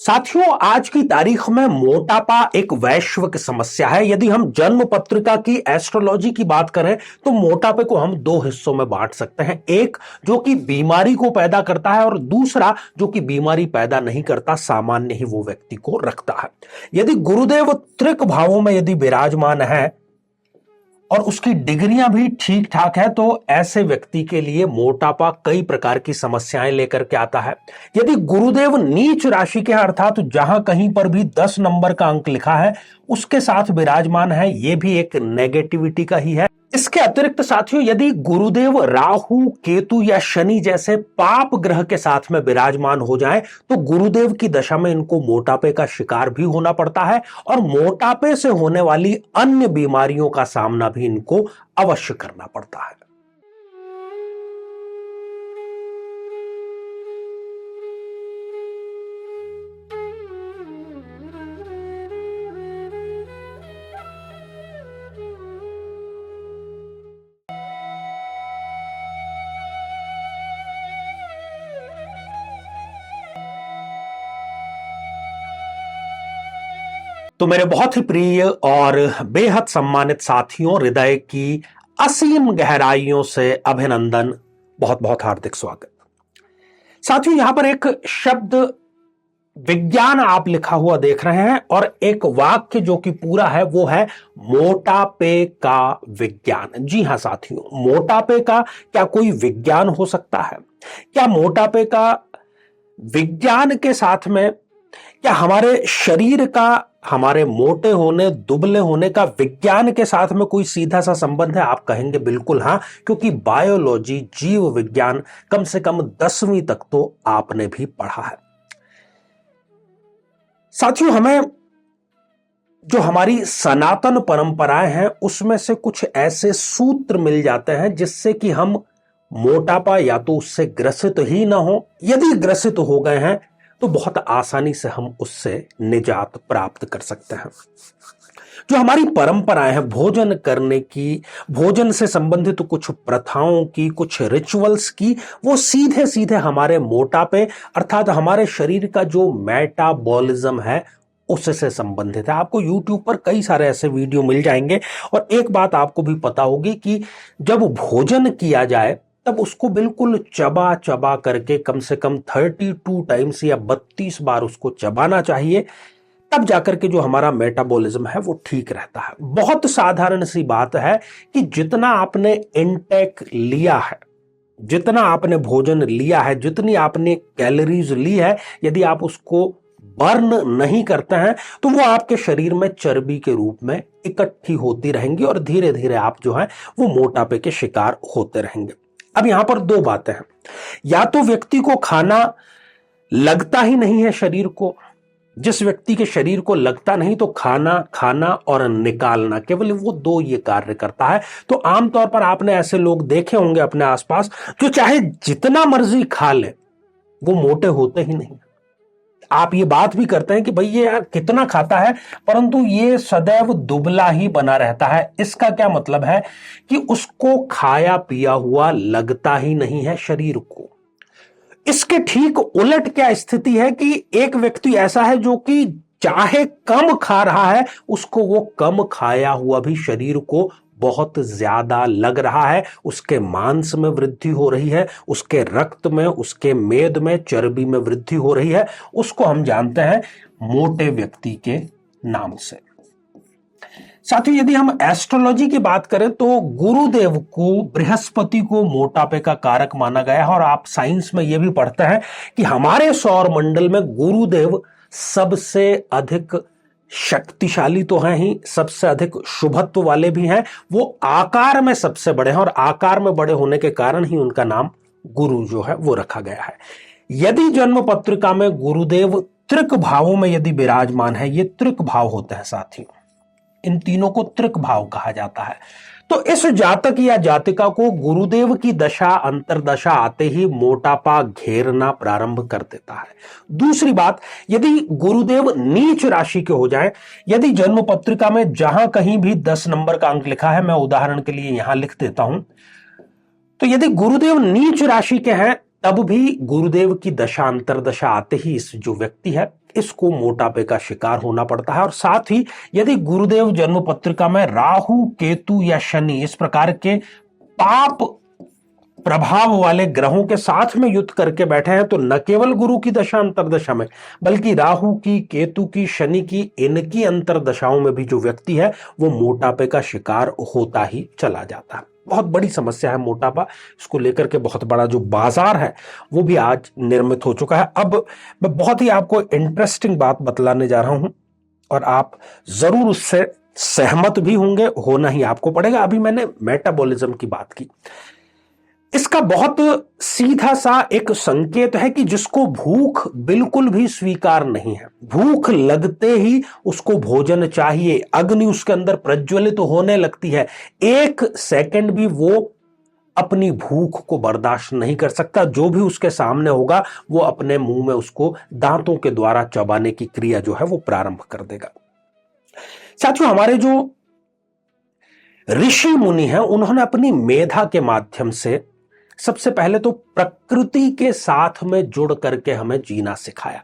साथियों, आज की तारीख में मोटापा एक वैश्विक समस्या है। यदि हम जन्म पत्रिका की एस्ट्रोलॉजी की बात करें तो मोटापे को हम दो हिस्सों में बांट सकते हैं। एक जो कि बीमारी को पैदा करता है और दूसरा जो कि बीमारी पैदा नहीं करता, सामान्य ही वो व्यक्ति को रखता है। यदि गुरुदेव त्रिक भावों में यदि विराजमान है और उसकी डिग्रियां भी ठीक ठाक है तो ऐसे व्यक्ति के लिए मोटापा कई प्रकार की समस्याएं लेकर के आता है। यदि गुरुदेव नीच राशि के अर्थात जहां कहीं पर भी 10 नंबर का अंक लिखा है उसके साथ विराजमान है, यह भी एक नेगेटिविटी का ही है। इसके अतिरिक्त साथियों, यदि गुरुदेव राहु, केतु या शनि जैसे पाप ग्रह के साथ में विराजमान हो जाएं तो गुरुदेव की दशा में इनको मोटापे का शिकार भी होना पड़ता है और मोटापे से होने वाली अन्य बीमारियों का सामना भी इनको अवश्य करना पड़ता है। तो मेरे बहुत ही प्रिय और बेहद सम्मानित साथियों, हृदय की असीम गहराइयों से अभिनंदन, बहुत बहुत हार्दिक स्वागत। साथियों, यहां पर एक शब्द विज्ञान आप लिखा हुआ देख रहे हैं और एक वाक्य जो कि पूरा है वो है मोटापे का विज्ञान। जी हां साथियों, मोटापे का क्या कोई विज्ञान हो सकता है? क्या मोटापे का विज्ञान के साथ में क्या हमारे शरीर का, हमारे मोटे होने, दुबले होने का विज्ञान के साथ में कोई सीधा सा संबंध है? आप कहेंगे बिल्कुल हां, क्योंकि बायोलॉजी, जीव विज्ञान कम से कम 10वीं तक तो आपने भी पढ़ा है। साथियों, हमें जो हमारी सनातन परंपराएं हैं उसमें से कुछ ऐसे सूत्र मिल जाते हैं जिससे कि हम मोटापा या तो उससे ग्रसित ही ना हो, यदि ग्रसित हो गए हैं तो बहुत आसानी से हम उससे निजात प्राप्त कर सकते हैं। जो हमारी परंपराएं हैं भोजन करने की, भोजन से संबंधित कुछ प्रथाओं की, कुछ रिचुअल्स की, वो सीधे सीधे हमारे मोटापे अर्थात हमारे शरीर का जो मेटाबॉलिज्म है उससे संबंधित है। आपको YouTube पर कई सारे ऐसे वीडियो मिल जाएंगे और एक बात आपको भी पता होगी कि जब भोजन किया जाए तब उसको बिल्कुल चबा चबा करके कम से कम 32 टाइम्स या 32 बार उसको चबाना चाहिए, तब जाकर के जो हमारा मेटाबॉलिज्म है वो ठीक रहता है। बहुत साधारण सी बात है कि जितना आपने इनटेक लिया है, जितना आपने भोजन लिया है, जितनी आपने कैलोरीज ली है, यदि आप उसको बर्न नहीं करते हैं तो वो आपके शरीर में चर्बी के रूप में इकट्ठी होती रहेंगी और धीरे धीरे आप जो है वो मोटापे के शिकार होते रहेंगे। अब यहां पर दो बातें हैं, या तो व्यक्ति को खाना लगता ही नहीं है शरीर को, जिस व्यक्ति के शरीर को लगता नहीं तो खाना और निकालना, केवल वो दो ये कार्य करता है। तो आमतौर पर आपने ऐसे लोग देखे होंगे अपने आसपास जो चाहे जितना मर्जी खा ले वो मोटे होते ही नहीं। आप ये बात भी करते हैं कि भाई ये यार कितना खाता है, परंतु ये सदैव दुबला ही बना रहता है। इसका क्या मतलब है कि उसको खाया पिया हुआ लगता ही नहीं है शरीर को। इसके ठीक उलट क्या स्थिति है कि एक व्यक्ति ऐसा है जो कि चाहे कम खा रहा है, उसको वो कम खाया हुआ भी शरीर को बहुत ज्यादा लग रहा है। उसके मांस में वृद्धि हो रही है, उसके रक्त में, उसके मेद में, चर्बी में वृद्धि हो रही है। उसको हम जानते हैं मोटे व्यक्ति के नाम से। साथियों, यदि हम एस्ट्रोलॉजी की बात करें तो गुरुदेव को, बृहस्पति को मोटापे का कारक माना गया है और आप साइंस में यह भी पढ़ते हैं कि हमारे सौर मंडल में गुरुदेव सबसे अधिक शक्तिशाली तो हैं ही, सबसे अधिक शुभत्व वाले भी हैं, वो आकार में सबसे बड़े हैं और आकार में बड़े होने के कारण ही उनका नाम गुरु जो है वो रखा गया है। यदि जन्म पत्रिका में गुरुदेव त्रिक भावों में यदि विराजमान है, ये त्रिक भाव होते हैं साथियों, इन तीनों को त्रिक भाव कहा जाता है, तो इस जातक या जातिका को गुरुदेव की दशा, अंतरदशा आते ही मोटापा घेरना प्रारंभ कर देता है। दूसरी बात, यदि गुरुदेव नीच राशि के हो जाएं, यदि जन्म पत्रिका में जहां कहीं भी 10 नंबर का अंक लिखा है, मैं उदाहरण के लिए यहां लिख देता हूं, तो यदि गुरुदेव नीच राशि के हैं तब भी गुरुदेव की दशा, अंतरदशा आते ही इस जो व्यक्ति है इसको मोटापे का शिकार होना पड़ता है। और साथ ही यदि गुरुदेव जन्म पत्रिका में राहु, केतु या शनि इस प्रकार के पाप प्रभाव वाले ग्रहों के साथ में युद्ध करके बैठे हैं, तो न केवल गुरु की दशा अंतरदशा में, बल्कि राहु की, केतु की, शनि की, इनकी अंतरदशाओं में भी जो व्यक्ति है वो मोटापे का शिकार होता ही चला जाता है। बहुत बड़ी समस्या है मोटापा। इसको लेकर के बहुत बड़ा जो बाजार है वो भी आज निर्मित हो चुका है। अब मैं बहुत ही आपको इंटरेस्टिंग बात बतलाने जा रहा हूं और आप जरूर उससे सहमत भी होंगे, होना ही आपको पड़ेगा। अभी मैंने मेटाबॉलिज्म की बात की। इसका बहुत सीधा सा एक संकेत है कि जिसको भूख बिल्कुल भी स्वीकार नहीं है, भूख लगते ही उसको भोजन चाहिए, अग्नि उसके अंदर प्रज्वलित होने लगती है, एक सेकंड भी वो अपनी भूख को बर्दाश्त नहीं कर सकता। जो भी उसके सामने होगा वो अपने मुंह में उसको दांतों के द्वारा चबाने की क्रिया जो है वो प्रारंभ कर देगा। साथियों, हमारे जो ऋषि मुनि हैं उन्होंने अपनी मेधा के माध्यम से सबसे पहले तो प्रकृति के साथ में जुड़ करके हमें जीना सिखाया।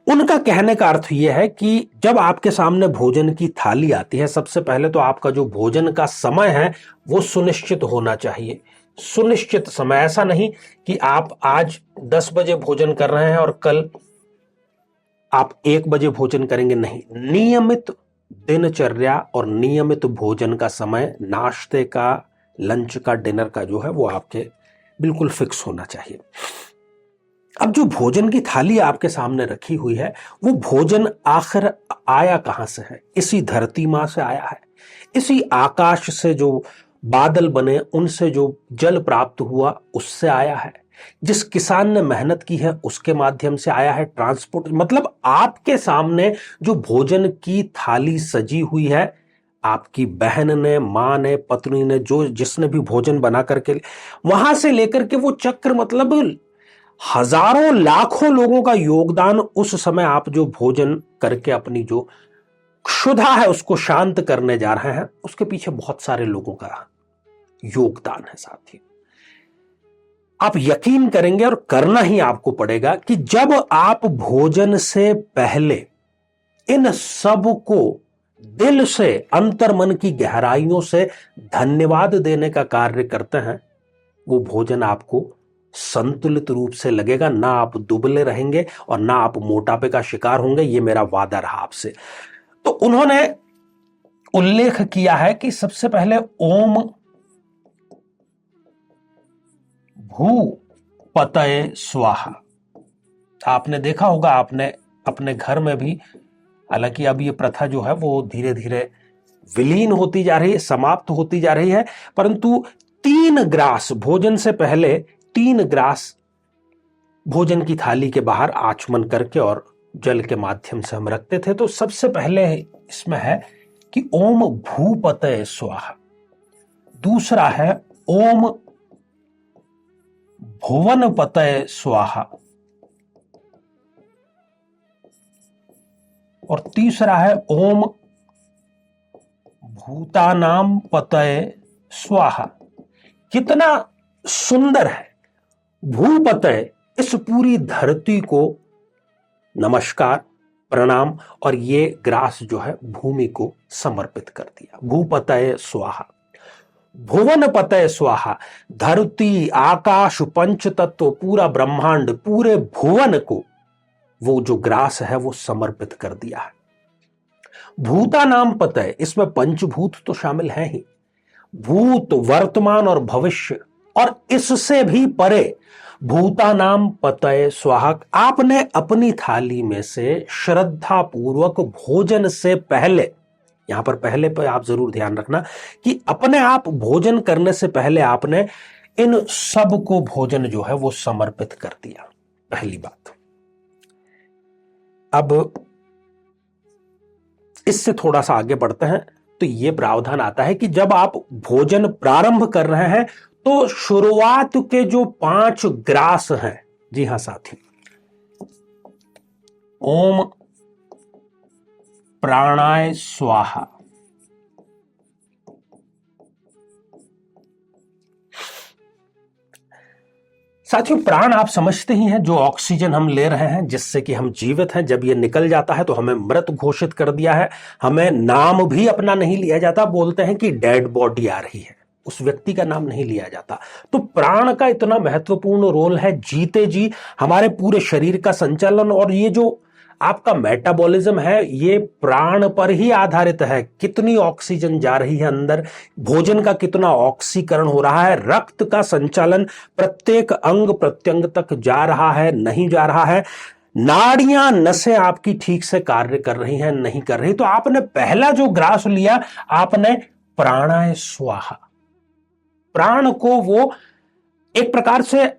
उनका कहने का अर्थ यह है कि जब आपके सामने भोजन की थाली आती है, सबसे पहले तो आपका जो भोजन का समय है वो सुनिश्चित होना चाहिए। सुनिश्चित समय, ऐसा नहीं कि आप आज 10 बजे भोजन कर रहे हैं और कल आप 1 बजे भोजन करेंगे। नहीं, नियमित दिनचर्या और नियमित भोजन का समय, नाश्ते का, लंच का, डिनर का जो है वो आपके बिल्कुल फिक्स होना चाहिए। अब जो भोजन की थाली आपके सामने रखी हुई है वो भोजन आखिर आया कहां से है? इसी धरती मां से आया है। इसी आकाश से जो बादल बने उनसे जो जल प्राप्त हुआ उससे आया है। जिस किसान ने मेहनत की है उसके माध्यम से आया है। ट्रांसपोर्ट, मतलब आपके सामने जो भोजन की थाली सजी हुई है, आपकी बहन ने, मां ने, पत्नी ने, जो जिसने भी भोजन बना करके, वहां से लेकर के वो चक्र, मतलब हजारों लाखों लोगों का योगदान, उस समय आप जो भोजन करके अपनी जो क्षुधा है उसको शांत करने जा रहे हैं, उसके पीछे बहुत सारे लोगों का योगदान है। साथी, आप यकीन करेंगे और करना ही आपको पड़ेगा कि जब आप भोजन से पहले इन सब को दिल से, अंतर्मन की गहराइयों से धन्यवाद देने का कार्य करते हैं, वो भोजन आपको संतुलित रूप से लगेगा। ना आप दुबले रहेंगे और ना आप मोटापे का शिकार होंगे। ये मेरा वादा रहा आपसे। तो उन्होंने उल्लेख किया है कि सबसे पहले ओम भूपतये स्वाहा। आपने देखा होगा, आपने अपने घर में भी, हालांकि अब ये प्रथा जो है वो धीरे धीरे विलीन होती जा रही है, समाप्त होती जा रही है, परंतु 3 ग्रास भोजन से पहले 3 ग्रास भोजन की थाली के बाहर आचमन करके और जल के माध्यम से हम रखते थे। तो सबसे पहले इसमें है कि ओम भूपतये स्वाहा। दूसरा है ओम भुवनपतये स्वाहा। और तीसरा है ओम भूतानाम पतये स्वाहा। कितना सुंदर है! भूपतये, इस पूरी धरती को नमस्कार, प्रणाम, और ये ग्रास जो है भूमि को समर्पित कर दिया। भूपतये स्वाहा। भुवनपतये स्वाहा, धरती, आकाश, पंच तत्व, पूरा ब्रह्मांड, पूरे भुवन को वो जो ग्रास है वो समर्पित कर दिया है। भूतानाम पतये, इसमें पंचभूत तो शामिल है ही, भूत, वर्तमान और भविष्य, और इससे भी परे भूतानाम पतये स्वाहा। आपने अपनी थाली में से श्रद्धा पूर्वक भोजन से पहले, यहां पर पहले पर आप जरूर ध्यान रखना कि अपने आप भोजन करने से पहले आपने इन सब को भोजन जो है वो समर्पित कर दिया। पहली बात। अब इससे थोड़ा सा आगे बढ़ते हैं तो यह प्रावधान आता है कि जब आप भोजन प्रारंभ कर रहे हैं तो शुरुआत के जो 5 ग्रास हैं, जी हां साथी, ओम प्राणाय स्वाहा, साथियों, प्राण आप समझते ही हैं, जो ऑक्सीजन हम ले रहे हैं जिससे कि हम जीवित हैं, जब ये निकल जाता है तो हमें मृत घोषित कर दिया है। हमें नाम भी अपना नहीं लिया जाता, बोलते हैं कि डेड बॉडी आ रही है, उस व्यक्ति का नाम नहीं लिया जाता। तो प्राण का इतना महत्वपूर्ण रोल है जीते जी हमारे पूरे शरीर का संचालन, और ये जो आपका मेटाबॉलिज्म है ये प्राण पर ही आधारित है। कितनी ऑक्सीजन जा रही है अंदर, भोजन का कितना ऑक्सीकरण हो रहा है, रक्त का संचालन प्रत्येक अंग प्रत्यंग तक जा रहा है नहीं जा रहा है, नाड़ियां नसें आपकी ठीक से कार्य कर रही हैं नहीं कर रही। तो आपने पहला जो ग्रास लिया, आपने प्राणाय स्वाहा, प्राण को वो एक प्रकार से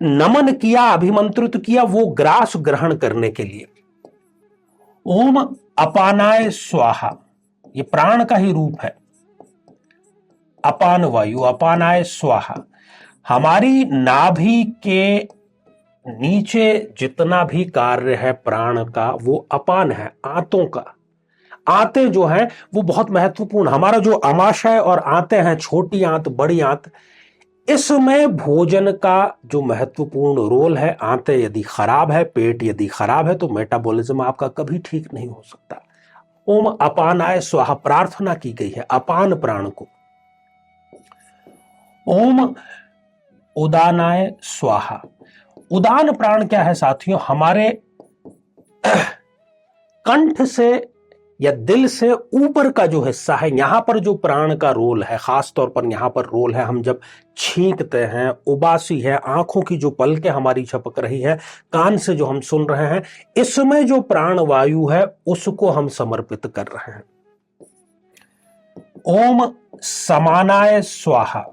नमन किया, अभिमंत्रित किया वो ग्रास ग्रहण करने के लिए। ओम अपानाय स्वाहा, ये प्राण का ही रूप है। अपान वायु, अपानाय स्वाहा। हमारी नाभि के नीचे जितना भी कार्य है प्राण का वो अपान है, आंतों का। आंतें जो हैं वो बहुत महत्वपूर्ण, हमारा जो अमाशय और आंतें हैं, छोटी आंत बड़ी आंत, इसमें भोजन का जो महत्वपूर्ण रोल है। आंतें यदि खराब है, पेट यदि खराब है, तो मेटाबॉलिज्म आपका कभी ठीक नहीं हो सकता। ओम अपानाय स्वाहा, प्रार्थना की गई है अपान प्राण को। ओम उदानाय स्वाहा, उदान प्राण क्या है साथियों, हमारे कंठ से या दिल से ऊपर का जो हिस्सा है, यहां पर जो प्राण का रोल है, खास तौर पर यहां पर रोल है, हम जब छींकते हैं, उबासी है, आंखों की जो पलकें हमारी झपक रही है, कान से जो हम सुन रहे हैं, इसमें जो प्राण वायु है उसको हम समर्पित कर रहे हैं। ओम समानाय स्वाहा।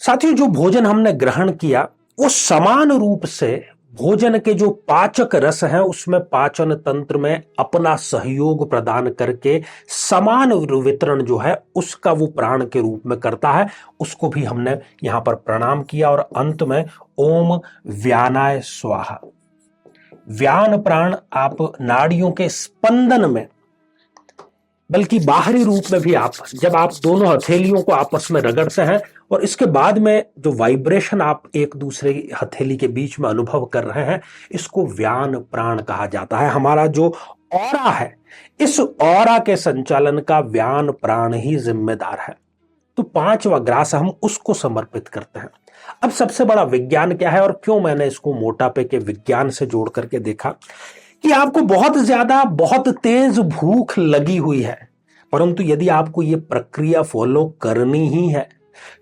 साथियों, जो भोजन हमने ग्रहण किया वो समान रूप से भोजन के जो पाचक रस हैं उसमें पाचन तंत्र में अपना सहयोग प्रदान करके समान वितरण जो है उसका वो प्राण के रूप में करता है। उसको भी हमने यहां पर प्रणाम किया। और अंत में ओम व्यानाय स्वाहा। व्यान प्राण आप नाड़ियों के स्पंदन में, बल्कि बाहरी रूप में भी, आप जब आप दोनों हथेलियों को आपस में रगड़ते हैं और इसके बाद में जो वाइब्रेशन आप एक दूसरे हथेली के बीच में अनुभव कर रहे हैं, इसको व्यान प्राण कहा जाता है। हमारा जो ऑरा है, इस ऑरा के संचालन का व्यान प्राण ही जिम्मेदार है। तो पांचवा ग्रास हम उसको समर्पित करते हैं। अब सबसे बड़ा विज्ञान क्या है, और क्यों मैंने इसको मोटापे के विज्ञान से जोड़ करके देखा, कि आपको बहुत ज्यादा बहुत तेज भूख लगी हुई है, परंतु यदि आपको यह प्रक्रिया फॉलो करनी ही है,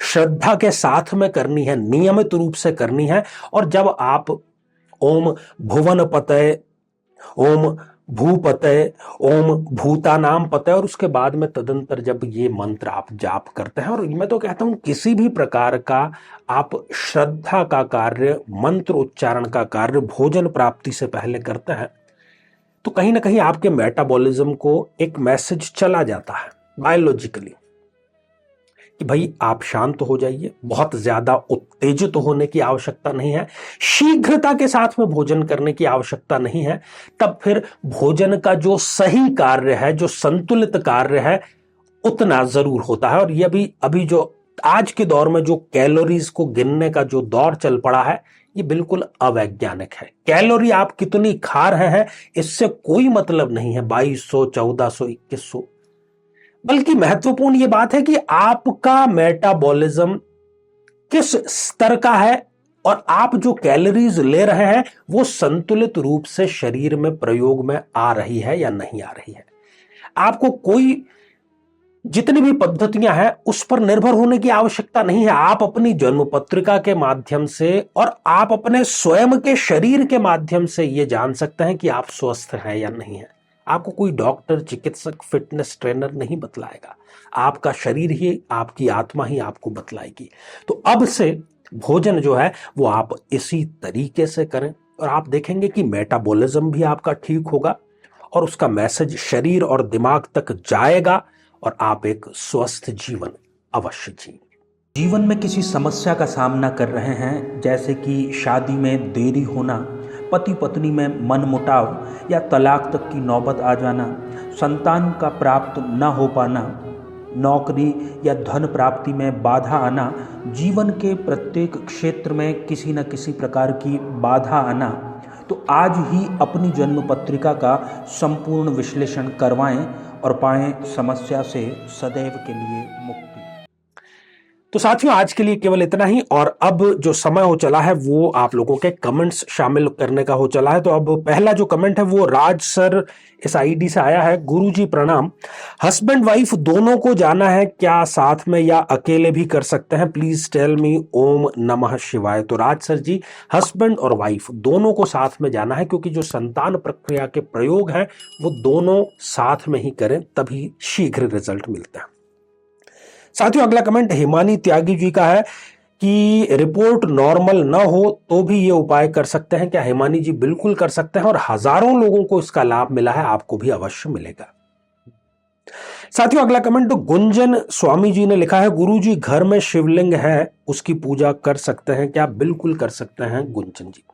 श्रद्धा के साथ में करनी है, नियमित रूप से करनी है, और जब आप ओम भुवन पतय, ओम भूपतय, ओम भूतानाम पतय, और उसके बाद में तदंतर जब ये मंत्र आप जाप करते हैं, और मैं तो कहता हूं किसी भी प्रकार का आप श्रद्धा का कार्य, मंत्र उच्चारण का कार्य भोजन प्राप्ति से पहले करते हैं, तो कहीं ना कहीं आपके मेटाबॉलिज्म को एक मैसेज चला जाता है बायोलॉजिकली कि भाई आप शांत हो जाइए, बहुत ज्यादा उत्तेजित होने की आवश्यकता नहीं है, शीघ्रता के साथ में भोजन करने की आवश्यकता नहीं है। तब फिर भोजन का जो सही कार्य है, जो संतुलित कार्य है, उतना जरूर होता है। और ये भी अभी जो आज के दौर में जो कैलोरीज को गिनने का जो दौर चल पड़ा है, ये बिल्कुल अवैज्ञानिक है। कैलोरी आप कितनी खा रहे हैं इससे कोई मतलब नहीं है, 2200, 1400, 2100, बल्कि महत्वपूर्ण ये बात है कि आपका मेटाबॉलिज्म किस स्तर का है और आप जो कैलोरीज ले रहे हैं वो संतुलित रूप से शरीर में प्रयोग में आ रही है या नहीं आ रही है। आपको कोई जितनी भी पद्धतियां हैं उस पर निर्भर होने की आवश्यकता नहीं है। आप अपनी जन्म पत्रिका के माध्यम से और आप अपने स्वयं के शरीर के माध्यम से यह जान सकते हैं कि आप स्वस्थ हैं या नहीं है। आपको कोई डॉक्टर, चिकित्सक, फिटनेस ट्रेनर नहीं बतलाएगा, आपका शरीर ही, आपकी आत्मा ही आपको बतलाएगी। तो अब से भोजन जो है वो आप इसी तरीके से करें और आप देखेंगे कि मेटाबॉलिज्म भी आपका ठीक होगा और उसका मैसेज शरीर और दिमाग तक जाएगा और आप एक स्वस्थ जीवन अवश्य जिएंगे। जीवन में किसी समस्या का सामना कर रहे हैं, जैसे कि शादी में देरी होना, पति पत्नी में मनमुटाव या तलाक तक की नौबत आ जाना, संतान का प्राप्त न हो पाना, नौकरी या धन प्राप्ति में बाधा आना, जीवन के प्रत्येक क्षेत्र में किसी न किसी प्रकार की बाधा आना, तो आज ही अपनी जन्म पत्रिका का संपूर्ण विश्लेषण करवाएं और पाएं समस्या से सदैव के लिए मुक्ति। तो साथियों, आज के लिए केवल इतना ही। और अब जो समय हो चला है वो आप लोगों के कमेंट्स शामिल करने का हो चला है। तो अब पहला जो कमेंट है वो राज सर इस आईडी से आया है। गुरुजी प्रणाम, हस्बैंड वाइफ दोनों को जाना है क्या, साथ में या अकेले भी कर सकते हैं? Please tell me. ओम नमः शिवाय। तो राज सर जी, हस्बैंड और वाइफ दोनों को साथ में जाना है, क्योंकि जो संतान प्रक्रिया के प्रयोग है वो दोनों साथ में ही करें, तभी शीघ्र रिजल्ट मिलता है। साथियों, अगला कमेंट हिमानी त्यागी जी का है कि रिपोर्ट नॉर्मल न हो तो भी ये उपाय कर सकते हैं क्या? हिमानी जी, बिल्कुल कर सकते हैं, और हजारों लोगों को इसका लाभ मिला है, आपको भी अवश्य मिलेगा। साथियों, अगला कमेंट गुंजन स्वामी जी ने लिखा है, गुरुजी घर में शिवलिंग है, उसकी पूजा कर सकते हैं क्या? बिल्कुल कर सकते हैं गुंजन जी।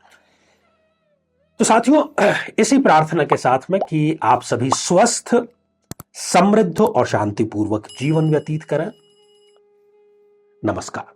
तो साथियों, इसी प्रार्थना के साथ में कि आप सभी स्वस्थ, समृद्ध और शांतिपूर्वक जीवन व्यतीत करें। नमस्कार।